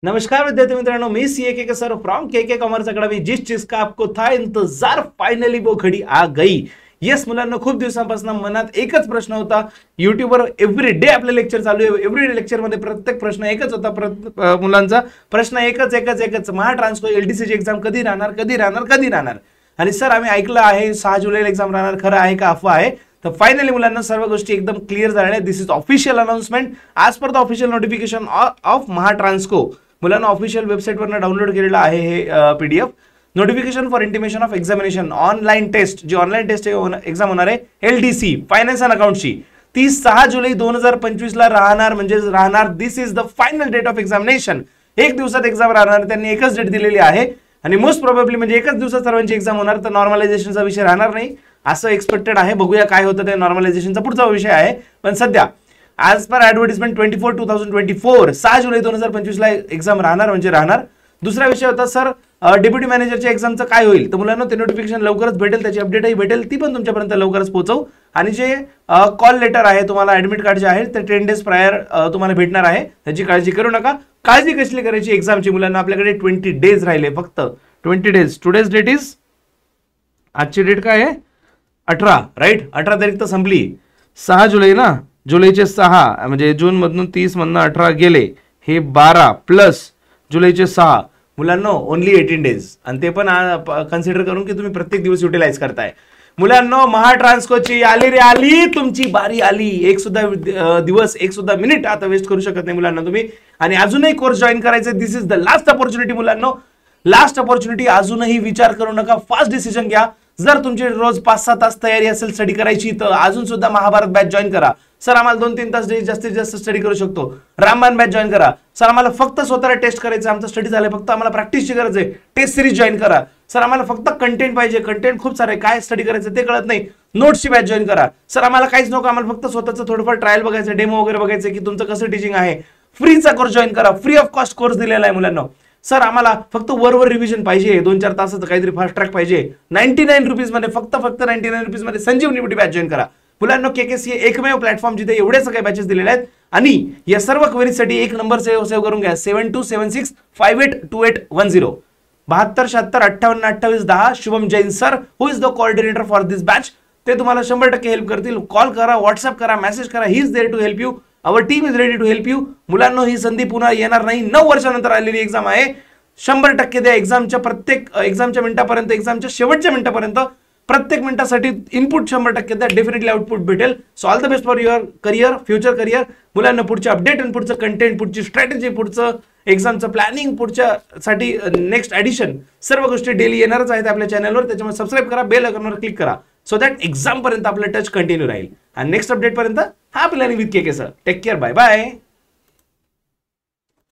नमस्कार विद्यार्थी मित्रों, मैं CA K sir from K commerce academy. जिस चीज का आपको था इंतजार फाइनली वो घडी आ गई। येस मुलांना खूप दिवसांपासून मनात एकच प्रश्न होता। युट्यूबवर एव्हरी डे आपले लेक्चर चालू आहे। एव्हरी डे लेक्चर मध्ये प्रत्येक प्रश्न एकच होता। मुलांचा प्रश्न एकच महा ट्रान्सको एलडीसीची एक्झाम कधी राहणार। आणि सर आम्ही ऐकलं आहे 6 जुलैला एक्झाम राहणार, खरं आहे का अफवा आहे? तर फायनली मुलांना सर्व गोष्टी एकदम क्लिअर झाल्या आहेत। This is official announcement as per the official notification of Maha Transco. मुलांना ऑफिशियल वेबसाईटवर डाउनलोड केलेलं आहे हे PDF. Notification for intimation of examination online test, जी ऑनलाईन टेस्ट एक्झाम होणार आहे एलडीसी फायनान्स अँड अकाउंटची, ती 6 जुलै 2025 ला राहणार। This is the final date of examination. एक दिवसात एक्झाम राहणार, त्यांनी एकच डेट दिलेली आहे आणि मोस्ट प्रोबेबली म्हणजे एकच दिवसात सर्वांची एक्झाम होणार। तर नॉर्मलायझेशनचा विषय राहणार नाही असं एक्सपेक्टेड आहे। बघूया काय होतं ते। नॉर्मलायझेशनचा पुढचा विषय आहे, पण सध्या ॲज पर ॲडव्हर्टिजमेंट 24/2024 6 जुलै 2025 ला एक्झाम राहणार। दुसरा विषय होता सर डेप्युटी मॅनेजरच्या एक्झामचं काय होईल? तर मुलांना ते नोटिफिकेशन लवकरच भेटेल, त्याची अपडेटही भेटेल, ती पण तुमच्यापर्यंत लवकरच पोहोचवू। आणि जे कॉल लेटर आहे तुम्हाला ॲडमिट कार्ड जे आहे ते 10 डेज प्रायर तुम्हाला भेटणार आहे, त्याची काळजी करू नका। काळजी कसली करायची एक्झामची? मुलांना आपल्याकडे 20 डेज राहिले, फक्त 20 डेज। टुडेज डेट इज, आजची डेट काय आहे? 18 राईट। 18 तारीख तर संपली, 6 जुलै ना, जुलैचे 6 म्हणजे जून मधून 30 मधनं 18 गेले, हे 12 प्लस जुलैचे 6, मुलांनो ओनली 18 डेज। आणि ते पण कन्सिडर करून की तुम्ही प्रत्येक दिवस युटिलाइज करताय। मुलांनो महा ट्रान्सकोची आली तुमची बारी आली। एक सुद्धा दिवस, एक सुद्धा मिनिट आता वेस्ट करू शकत नाही मुलांना तुम्ही। आणि अजूनही कोर्स जॉईन करायचे, दिस इज द लास्ट अपॉर्च्युनिटी मुलांनो, लास्ट अपॉर्च्युनिटी। अजूनही विचार करू नका, फास्ट डिसिजन घ्या। जर तुमची रोज 5-6 तास तयारी असेल स्टडी करायची तर अजून सुद्धा महाभारत बॅच जॉईन करा। सर आम्हाला 2-3 तास जास्तीत जास्त स्टडी करू शकतो, रामबाण बॅच जॉईन करा। सर आम्हाला फक्त स्वतःला टेस्ट करायचं, आमचं स्टडी झालं, फक्त आम्हाला प्रॅक्टिसची गरज आहे, टेस्ट सिरीज जॉईन करा। सर आम्हाला फक्त कंटेंट पाहिजे, कंटेंट खूप सारे, काय स्टडी करायचं ते कळत नाही, नोट्सची बॅच जॉईन करा। सर आम्हाला काहीच नको, आम्हाला फक्त स्वतःचं थोडंफार ट्रायल बघायचं, डेमो वगैरे बघायचं की तुमचं कसं टीचिंग आहे, फ्रीचा कोर्स जॉईन करा। फ्री ऑफ कॉस्ट कोर्स दिलेला आहे मुलांना। सर आम्हाला फक्त वर रिव्हिजन पाहिजे, 2-4 तासाचं काहीतरी फास्ट ट्रॅक पाहिजे, 99 रुपीज मध्ये, फक्त 99 रुपीज मध्ये संजीवनी बॅच जॉईन करा। मुलांना केकेसी एकमेव प्लॅटफॉर्म जिथे एवढे सगळे बॅचेस दिलेले आहेत। आणि या सर्व क्वेरीजसाठी एक नंबर सेव्ह करून घ्या, 7276582810, 7276582810। Shubham Jain sir who is the coordinator for this batch, ते तुम्हाला 100% हेल्प करतील। कॉल करा, व्हॉट्सअप करा, मेसेज करा, he is there to help you, our team is ready to help you. मुलांना ही संधी पुन्हा येणार नाही, 9 वर्षानंतर आलेली एक्झाम आहे। 100% द्या एक्झामच्या प्रत्येक एक्झामच्या मिनिटापर्यंत, एक्झामच्या शेवटच्या मिनिटापर्यंत, प्रत्येक मिनिटासाठी इनपुट 100% द्या, डेफिनेटली आउटपुट भेटेल। So all the best for your career, future career. मुलांना पुढचे अपडेट आणि पुढचं कंटेंट, पुढची स्ट्रॅटेजी, पुढचं एक्झामचं प्लॅनिंग, पुढच्या साठी नेक्स्ट ॲडिशन, सर्व गोष्टी डेली येणारच आहेत आपल्या चॅनलवर। त्याच्यामुळे सबस्क्राईब करा, बेल आयकॉनवर क्लिक करा, सो दॅट एक्झाम पर्यंत आपलं टच कंटिन्यू राहील। आणि नेक्स्ट अपडेट पर्यंत हा planning with K sir. Take care, bye bye.